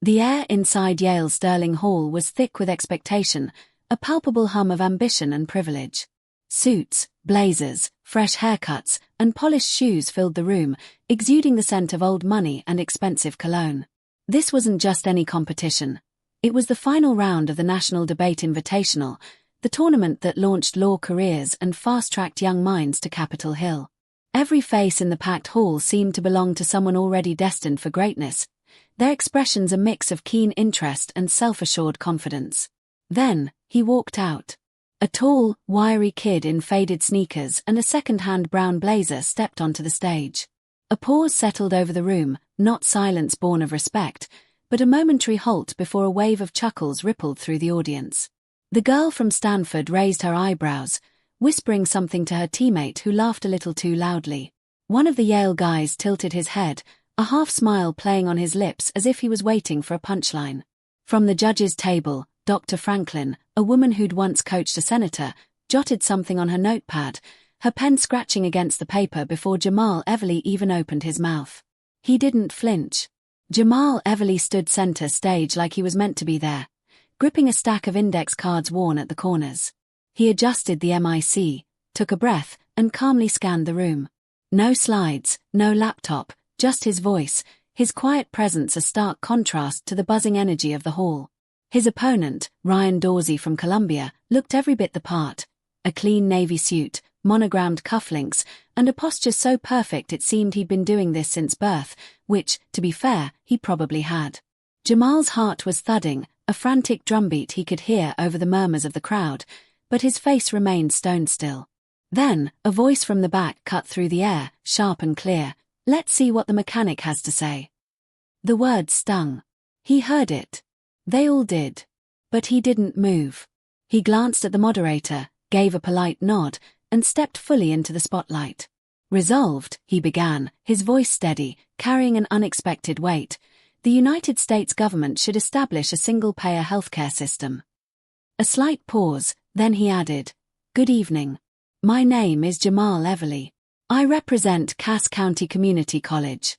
The air inside Yale's Sterling Hall was thick with expectation, a palpable hum of ambition and privilege. Suits, blazers, fresh haircuts, and polished shoes filled the room, exuding the scent of old money and expensive cologne. This wasn't just any competition. It was the final round of the National Debate Invitational, the tournament that launched law careers and fast-tracked young minds to Capitol Hill. Every face in the packed hall seemed to belong to someone already destined for greatness, their expressions a mix of keen interest and self-assured confidence. Then, he walked out. A tall, wiry kid in faded sneakers and a second-hand brown blazer stepped onto the stage. A pause settled over the room, not silence born of respect, but a momentary halt before a wave of chuckles rippled through the audience. The girl from Stanford raised her eyebrows, whispering something to her teammate who laughed a little too loudly. One of the Yale guys tilted his head, a half-smile playing on his lips as if he was waiting for a punchline. From the judges' table, Dr. Franklin, a woman who'd once coached a senator, jotted something on her notepad, her pen scratching against the paper before Jamal Everly even opened his mouth. He didn't flinch. Jamal Everly stood center stage like he was meant to be there, gripping a stack of index cards worn at the corners. He adjusted the mic, took a breath, and calmly scanned the room. No slides, no laptop, just his voice, his quiet presence a stark contrast to the buzzing energy of the hall. His opponent, Ryan Dorsey from Columbia, looked every bit the part. A clean navy suit, monogrammed cufflinks, and a posture so perfect it seemed he'd been doing this since birth, which, to be fair, he probably had. Jamal's heart was thudding, a frantic drumbeat he could hear over the murmurs of the crowd, but his face remained stone still. Then, a voice from the back cut through the air, sharp and clear. "Let's see what the mechanic has to say." The word stung. He heard it. They all did. But he didn't move. He glanced at the moderator, gave a polite nod, and stepped fully into the spotlight. "Resolved," he began, his voice steady, carrying an unexpected weight. "The United States government should establish a single-payer healthcare system." A slight pause, then he added, "Good evening. My name is Jamal Everly. I represent Cass County Community College."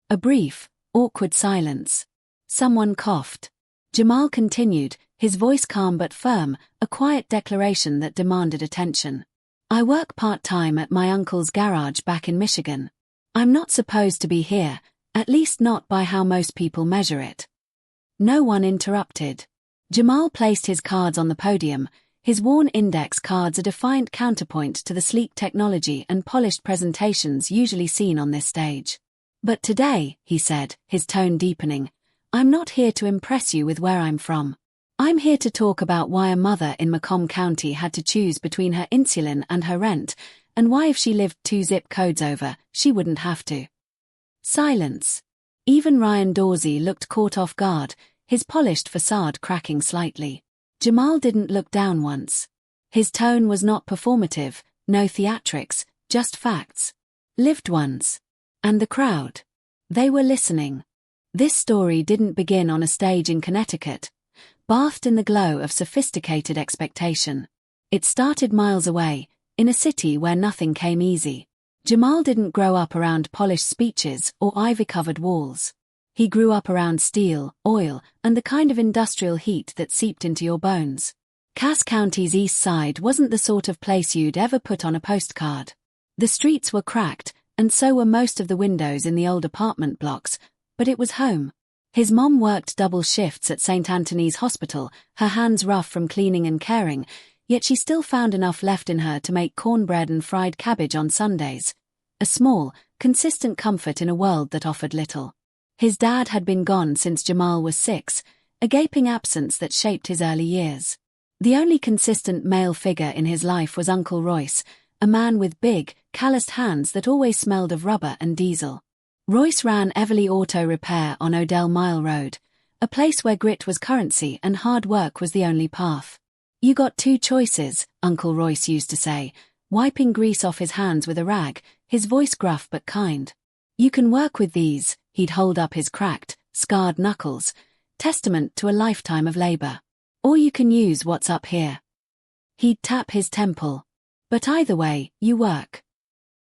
A brief, awkward silence. Someone coughed. Jamal continued, his voice calm but firm, a quiet declaration that demanded attention. "I work part-time at my uncle's garage back in Michigan. I'm not supposed to be here, at least not by how most people measure it." No one interrupted. Jamal placed his cards on the podium, his worn index cards a defiant counterpoint to the sleek technology and polished presentations usually seen on this stage. "But today," he said, his tone deepening, "I'm not here to impress you with where I'm from. I'm here to talk about why a mother in Macomb County had to choose between her insulin and her rent, and why if she lived 2 zip codes over, she wouldn't have to." Silence. Even Ryan Dorsey looked caught off guard, his polished facade cracking slightly. Jamal didn't look down once. His tone was not performative, no theatrics, just facts. Lived ones. And the crowd. They were listening. This story didn't begin on a stage in Connecticut, bathed in the glow of sophisticated expectation. It started miles away, in a city where nothing came easy. Jamal didn't grow up around polished speeches or ivy-covered walls. He grew up around steel, oil, and the kind of industrial heat that seeped into your bones. Cass County's east side wasn't the sort of place you'd ever put on a postcard. The streets were cracked, and so were most of the windows in the old apartment blocks, but it was home. His mom worked double shifts at St. Anthony's Hospital, her hands rough from cleaning and caring, yet she still found enough left in her to make cornbread and fried cabbage on Sundays. A small, consistent comfort in a world that offered little. His dad had been gone since Jamal was 6, a gaping absence that shaped his early years. The only consistent male figure in his life was Uncle Royce, a man with big, calloused hands that always smelled of rubber and diesel. Royce ran Everly Auto Repair on Odell Mile Road, a place where grit was currency and hard work was the only path. "You got 2 choices," Uncle Royce used to say, wiping grease off his hands with a rag, his voice gruff but kind. "You can work with these," he'd hold up his cracked, scarred knuckles, testament to a lifetime of labor. "Or you can use what's up here." He'd tap his temple. "But either way, you work."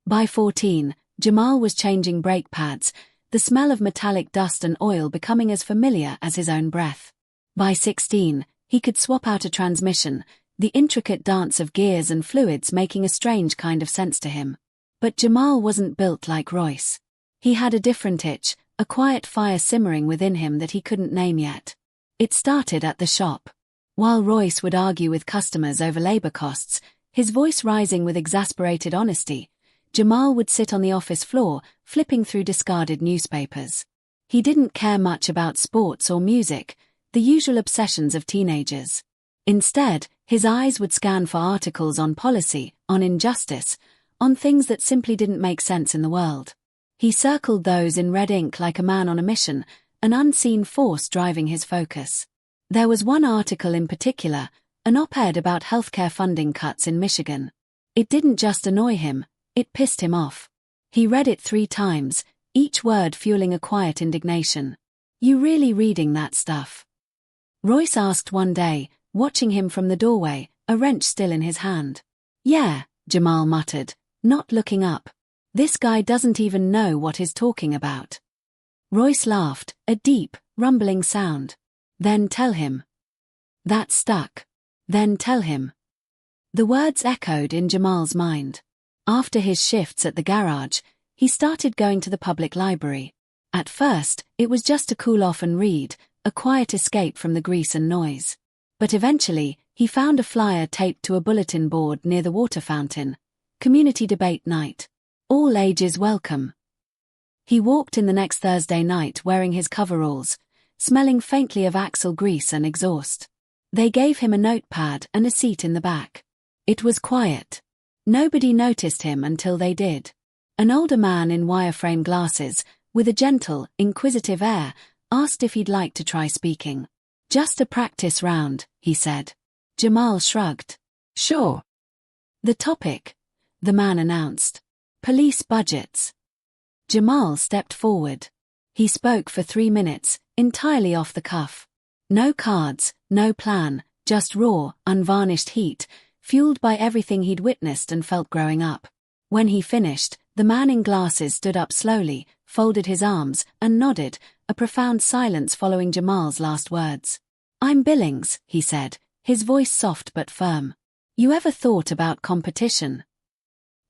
By 14, Jamal was changing brake pads, the smell of metallic dust and oil becoming as familiar as his own breath. By 16, he could swap out a transmission, the intricate dance of gears and fluids making a strange kind of sense to him. But Jamal wasn't built like Royce. He had a different itch, a quiet fire simmering within him that he couldn't name yet. It started at the shop. While Royce would argue with customers over labor costs, his voice rising with exasperated honesty, Jamal would sit on the office floor, flipping through discarded newspapers. He didn't care much about sports or music, the usual obsessions of teenagers. Instead, his eyes would scan for articles on policy, on injustice, on things that simply didn't make sense in the world. He circled those in red ink like a man on a mission, an unseen force driving his focus. There was one article in particular, an op-ed about healthcare funding cuts in Michigan. It didn't just annoy him, it pissed him off. He read it 3 times, each word fueling a quiet indignation. "You really reading that stuff?" Royce asked one day, watching him from the doorway, a wrench still in his hand. "Yeah," Jamal muttered, not looking up. "This guy doesn't even know what he's talking about." Royce laughed, a deep, rumbling sound. "Then tell him." That stuck. "Then tell him." The words echoed in Jamal's mind. After his shifts at the garage, he started going to the public library. At first, it was just to cool off and read, a quiet escape from the grease and noise. But eventually, he found a flyer taped to a bulletin board near the water fountain. Community debate night. All ages welcome. He walked in the next Thursday night wearing his coveralls, smelling faintly of axle grease and exhaust. They gave him a notepad and a seat in the back. It was quiet. Nobody noticed him until they did. An older man in wireframe glasses, with a gentle, inquisitive air, asked if he'd like to try speaking. "Just a practice round," he said. Jamal shrugged. "Sure." "The topic," the man announced. "Police budgets." Jamal stepped forward. He spoke for 3 minutes, entirely off the cuff. No cards, no plan, just raw, unvarnished heat, fueled by everything he'd witnessed and felt growing up. When he finished, the man in glasses stood up slowly, folded his arms, and nodded, a profound silence following Jamal's last words. "I'm Billings," he said, his voice soft but firm. "You ever thought about competition?"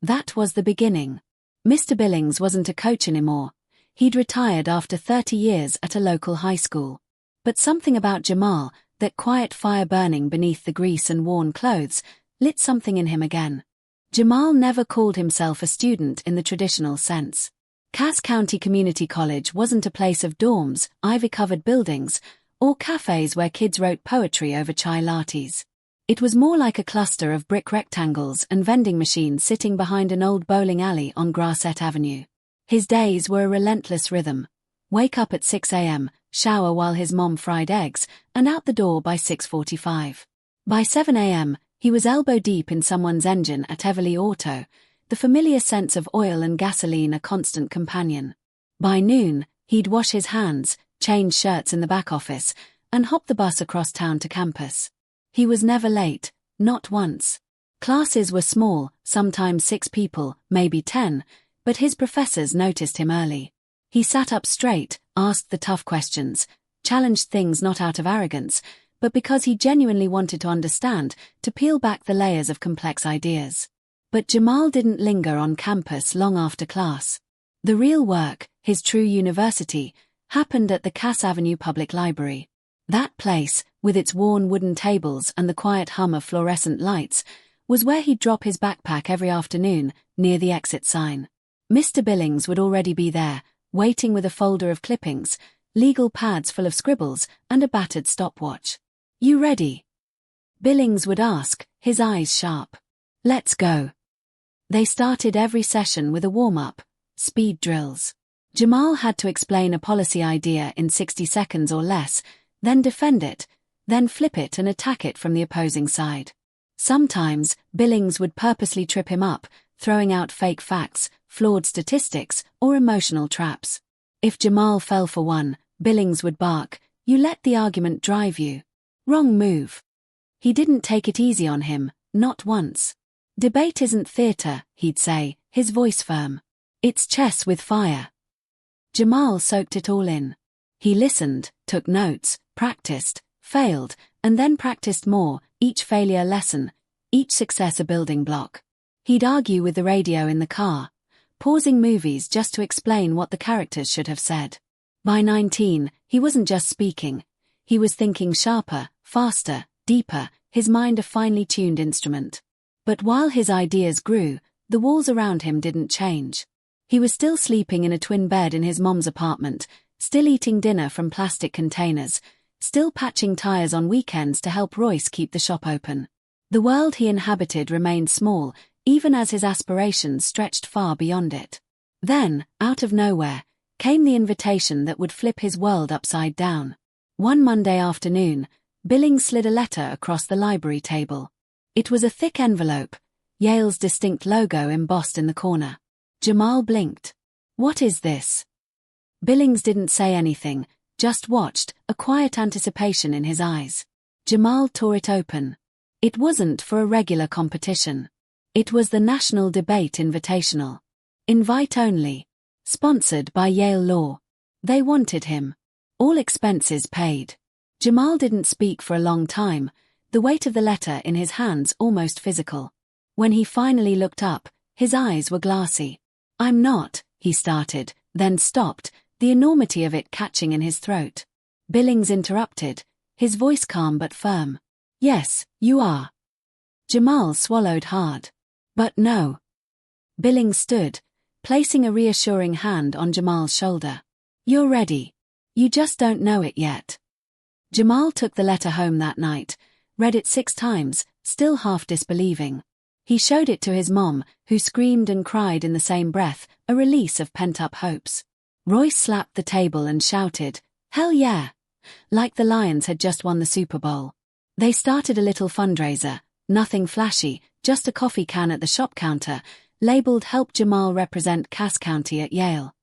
That was the beginning. Mr. Billings wasn't a coach anymore. He'd retired after 30 years at a local high school. But something about Jamal, that quiet fire burning beneath the grease and worn clothes, lit something in him again. Jamal never called himself a student in the traditional sense. Cass County Community College wasn't a place of dorms, ivy-covered buildings, or cafes where kids wrote poetry over chai lattes. It was more like a cluster of brick rectangles and vending machines sitting behind an old bowling alley on Grassett Avenue. His days were a relentless rhythm. Wake up at 6 a.m., shower while his mom fried eggs, and out the door by 6:45. By 7 a.m., he was elbow-deep in someone's engine at Everly Auto, the familiar sense of oil and gasoline a constant companion. By noon, he'd wash his hands, change shirts in the back office, and hop the bus across town to campus. He was never late, not once. Classes were small, sometimes 6 people, maybe 10, but his professors noticed him early. He sat up straight, asked the tough questions, challenged things not out of arrogance, but because he genuinely wanted to understand, to peel back the layers of complex ideas. But Jamal didn't linger on campus long after class. The real work, his true university, happened at the Cass Avenue Public Library. That place, with its worn wooden tables and the quiet hum of fluorescent lights, was where he'd drop his backpack every afternoon, near the exit sign. Mr. Billings would already be there, waiting with a folder of clippings, legal pads full of scribbles, and a battered stopwatch. "You ready?" Billings would ask, his eyes sharp. "Let's go." They started every session with a warm-up, speed drills. Jamal had to explain a policy idea in 60 seconds or less, then defend it, then flip it and attack it from the opposing side. Sometimes, Billings would purposely trip him up, throwing out fake facts, flawed statistics, or emotional traps. If Jamal fell for one, Billings would bark, "You let the argument drive you." Wrong move. He didn't take it easy on him, not once. "Debate isn't theater," he'd say, his voice firm. "It's chess with fire." Jamal soaked it all in. He listened, took notes, practiced, failed, and then practiced more, each failure lesson, each success a building block. He'd argue with the radio in the car, pausing movies just to explain what the characters should have said. By 19, he wasn't just speaking. He was thinking sharper, faster, deeper, his mind a finely tuned instrument. But while his ideas grew, the walls around him didn't change. He was still sleeping in a twin bed in his mom's apartment, still eating dinner from plastic containers, still patching tires on weekends to help Royce keep the shop open. The world he inhabited remained small, even as his aspirations stretched far beyond it. Then, out of nowhere, came the invitation that would flip his world upside down. One Monday afternoon, Billings slid a letter across the library table. It was a thick envelope, Yale's distinct logo embossed in the corner. Jamal blinked. "What is this?" Billings didn't say anything, just watched, a quiet anticipation in his eyes. Jamal tore it open. It wasn't for a regular competition. It was the National Debate Invitational. Invite only. Sponsored by Yale Law. They wanted him. All expenses paid. Jamal didn't speak for a long time, the weight of the letter in his hands almost physical. When he finally looked up, his eyes were glassy. "I'm not," he started, then stopped, the enormity of it catching in his throat. Billings interrupted, his voice calm but firm. "Yes, you are." Jamal swallowed hard. "But no." Billings stood, placing a reassuring hand on Jamal's shoulder. "You're ready. You just don't know it yet." Jamal took the letter home that night, read it 6 times, still half disbelieving. He showed it to his mom, who screamed and cried in the same breath, a release of pent-up hopes. Royce slapped the table and shouted, "Hell yeah!" like the Lions had just won the Super Bowl. They started a little fundraiser, nothing flashy, just a coffee can at the shop counter, labeled "Help Jamal Represent Cass County at Yale."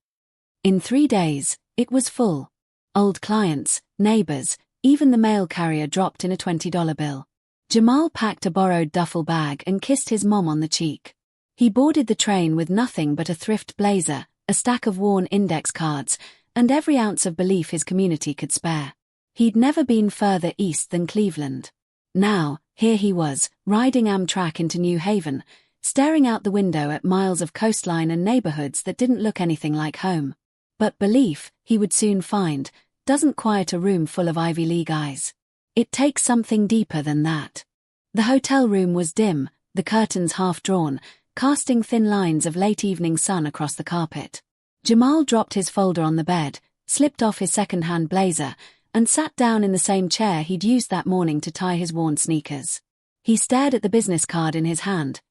In 3 days, it was full. Old clients, neighbors, even the mail carrier dropped in a $20 bill. Jamal packed a borrowed duffel bag and kissed his mom on the cheek. He boarded the train with nothing but a thrift blazer, a stack of worn index cards, and every ounce of belief his community could spare. He'd never been further east than Cleveland. Now, here he was, riding Amtrak into New Haven, staring out the window at miles of coastline and neighborhoods that didn't look anything like home. But belief, he would soon find, doesn't quiet a room full of Ivy League eyes. It takes something deeper than that. The hotel room was dim, the curtains half drawn, casting thin lines of late evening sun across the carpet. Jamal dropped his folder on the bed, slipped off his second-hand blazer, and sat down in the same chair he'd used that morning to tie his worn sneakers. He stared at the business card in his hand.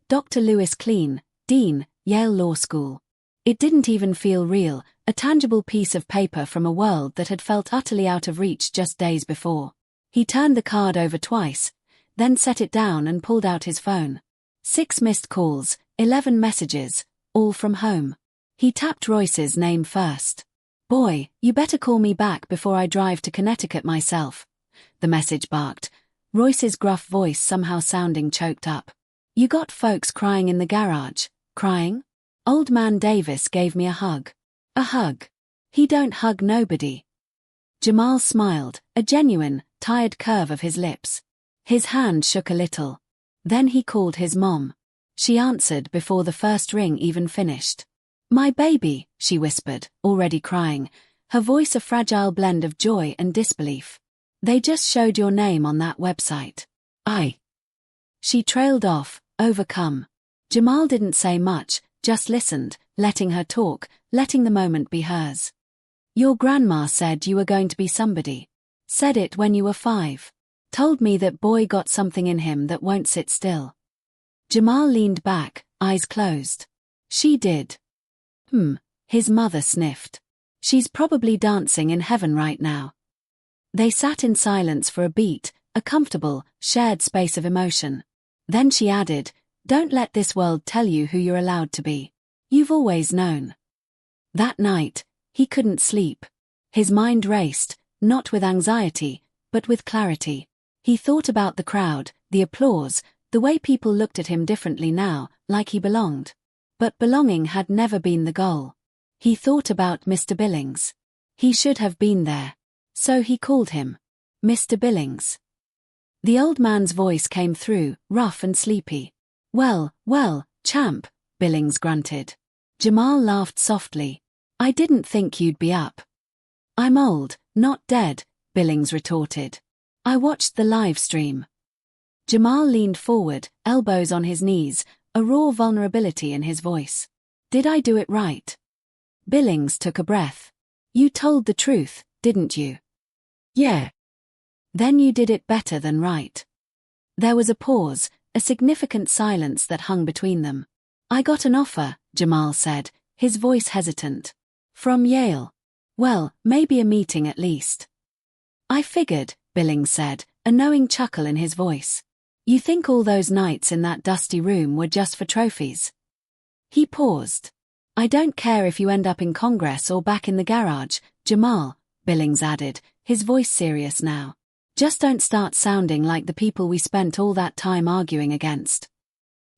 Dr. Lewis Clean, Dean, Yale Law School. It didn't even feel real, a tangible piece of paper from a world that had felt utterly out of reach just days before. He turned the card over twice, then set it down and pulled out his phone. 6 missed calls, 11 messages, all from home. He tapped Royce's name first. "Boy, you better call me back before I drive to Connecticut myself," the message barked, Royce's gruff voice somehow sounding choked up. "You got folks crying in the garage." "Crying?" "Old man Davis gave me a hug." "A hug? He don't hug nobody." Jamal smiled, a genuine, tired curve of his lips. His hand shook a little. Then he called his mom. She answered before the first ring even finished. "My baby," she whispered, already crying, her voice a fragile blend of joy and disbelief. "They just showed your name on that website." She trailed off, overcome. Jamal didn't say much, just listened, letting her talk, letting the moment be hers. "Your grandma said you were going to be somebody. Said it when you were 5. Told me that boy got something in him that won't sit still." Jamal leaned back, eyes closed. "She did." His mother sniffed. "She's probably dancing in heaven right now." They sat in silence for a beat, a comfortable, shared space of emotion. Then she added, "Don't let this world tell you who you're allowed to be. You've always known." That night, he couldn't sleep. His mind raced, not with anxiety, but with clarity. He thought about the crowd, the applause, the way people looked at him differently now, like he belonged. But belonging had never been the goal. He thought about Mr. Billings. He should have been there. So he called him. Mr. Billings. The old man's voice came through, rough and sleepy. Well, champ, Billings grunted. Jamal laughed softly. I didn't think you'd be up. I'm old, not dead, Billings retorted. I watched the live stream. Jamal leaned forward, elbows on his knees, a raw vulnerability in his voice. Did I do it right? Billings took a breath. You told the truth, didn't you? Yeah. Then you did it better than right. There was a pause, a significant silence that hung between them. I got an offer, Jamal said, his voice hesitant. From Yale. Well, maybe a meeting at least. I figured, Billings said, a knowing chuckle in his voice. You think all those nights in that dusty room were just for trophies? He paused. I don't care if you end up in Congress or back in the garage, Jamal, Billings added, his voice serious now. Just don't start sounding like the people we spent all that time arguing against.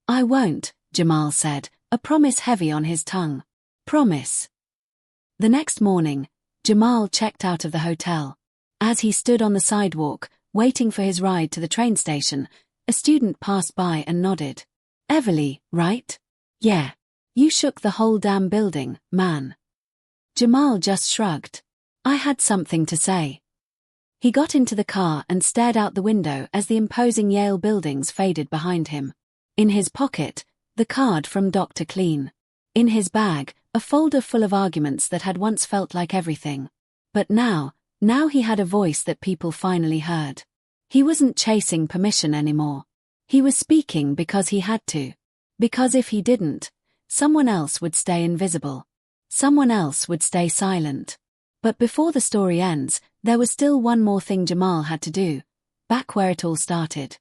I won't, Jamal said, a promise heavy on his tongue. Promise. The next morning, Jamal checked out of the hotel. As he stood on the sidewalk, waiting for his ride to the train station, a student passed by and nodded. Everly, right? Yeah. You shook the whole damn building, man. Jamal just shrugged. I had something to say. He got into the car and stared out the window as the imposing Yale buildings faded behind him. In his pocket, the card from Dr. Clean. In his bag, a folder full of arguments that had once felt like everything. But now he had a voice that people finally heard. He wasn't chasing permission anymore. He was speaking because he had to. Because if he didn't, someone else would stay invisible. Someone else would stay silent. But before the story ends, there was still one more thing Jamal had to do, back where it all started.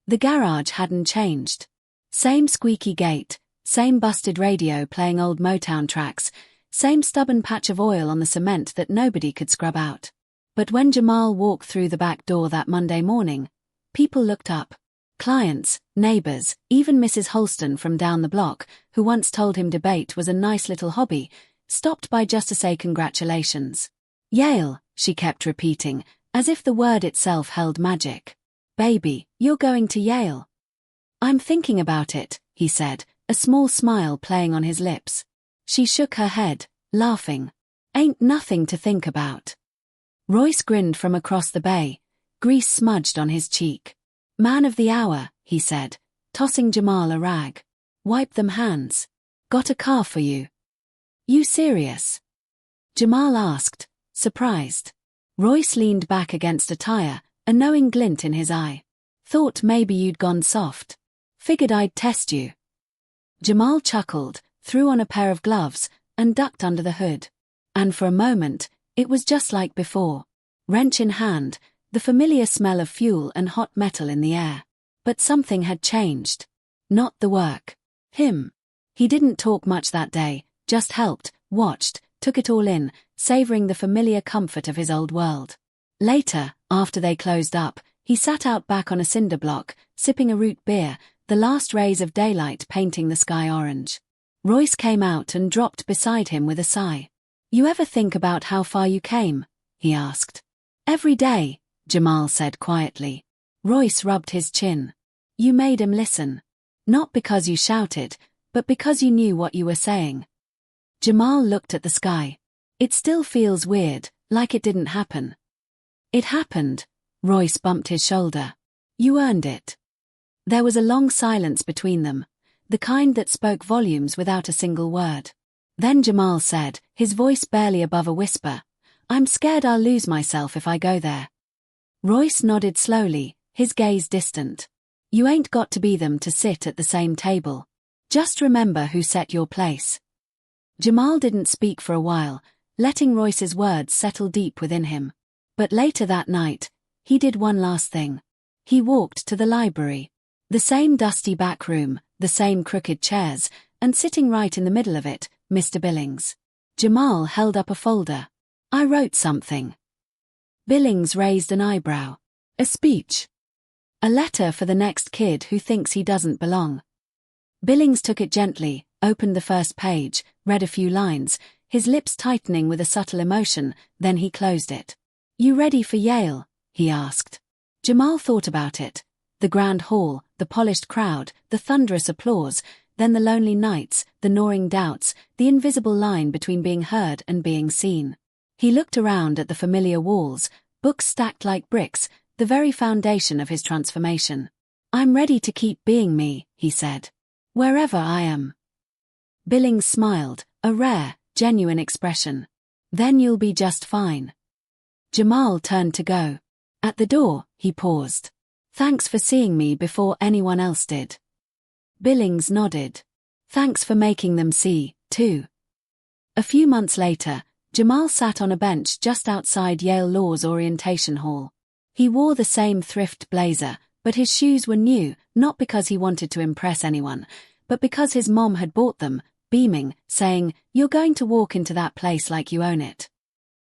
The garage hadn't changed. Same squeaky gate, same busted radio playing old Motown tracks, same stubborn patch of oil on the cement that nobody could scrub out. But when Jamal walked through the back door that Monday morning, people looked up. Clients, neighbors, even Mrs. Holston from down the block, who once told him debate was a nice little hobby, stopped by just to say congratulations. Yale, she kept repeating, as if the word itself held magic. Baby, you're going to Yale. I'm thinking about it, he said, a small smile playing on his lips. She shook her head, laughing. Ain't nothing to think about. Royce grinned from across the bay, grease smudged on his cheek. Man of the hour, he said, tossing Jamal a rag. Wipe them hands. Got a car for you. You serious? Jamal asked, surprised. Royce leaned back against a tire, a knowing glint in his eye. Thought maybe you'd gone soft. Figured I'd test you. Jamal chuckled, threw on a pair of gloves, and ducked under the hood. And for a moment, it was just like before. Wrench in hand, the familiar smell of fuel and hot metal in the air. But something had changed. Not the work. Him. He didn't talk much that day, just helped, watched, took it all in, savoring the familiar comfort of his old world. Later, after they closed up, he sat out back on a cinder block, sipping a root beer, the last rays of daylight painting the sky orange. Royce came out and dropped beside him with a sigh. You ever think about how far you came? He asked. Every day, Jamal said quietly. Royce rubbed his chin. You made him listen. Not because you shouted, but because you knew what you were saying. Jamal looked at the sky. It still feels weird, like it didn't happen. It happened. Royce bumped his shoulder. You earned it. There was a long silence between them, the kind that spoke volumes without a single word. Then Jamal said, his voice barely above a whisper, I'm scared I'll lose myself if I go there. Royce nodded slowly, his gaze distant. You ain't got to be them to sit at the same table. Just remember who set your place. Jamal didn't speak for a while, letting Royce's words settle deep within him. But later that night, he did one last thing. He walked to the library. The same dusty back room, the same crooked chairs, and sitting right in the middle of it, Mr. Billings. Jamal held up a folder. I wrote something. Billings raised an eyebrow. A speech. A letter for the next kid who thinks he doesn't belong. Billings took it gently, opened the first page, read a few lines, his lips tightening with a subtle emotion, then he closed it. "You ready for Yale?" he asked. Jamal thought about it. The grand hall, the polished crowd, the thunderous applause, then the lonely nights, the gnawing doubts, the invisible line between being heard and being seen. He looked around at the familiar walls, books stacked like bricks, the very foundation of his transformation. "I'm ready to keep being me," he said. "Wherever I am." Billings smiled, a rare, genuine expression. "Then you'll be just fine." Jamal turned to go. At the door, he paused. "Thanks for seeing me before anyone else did." Billings nodded. "Thanks for making them see, too." A few months later, Jamal sat on a bench just outside Yale Law's orientation hall. He wore the same thrift blazer, but his shoes were new, not because he wanted to impress anyone, but because his mom had bought them, beaming, saying, "You're going to walk into that place like you own it."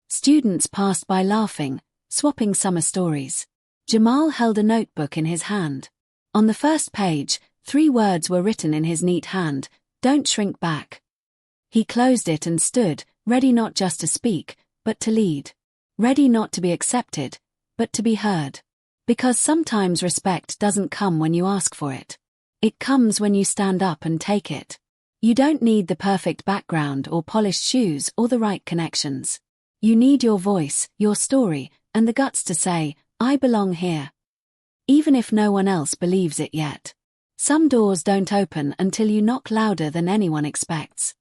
Students passed by laughing, swapping summer stories. Jamal held a notebook in his hand. On the first page, 3 words were written in his neat hand: "Don't shrink back." He closed it and stood, ready not just to speak, but to lead. Ready not to be accepted, but to be heard. Because sometimes respect doesn't come when you ask for it. It comes when you stand up and take it. You don't need the perfect background or polished shoes or the right connections. You need your voice, your story, and the guts to say, "I belong here." Even if no one else believes it yet. Some doors don't open until you knock louder than anyone expects.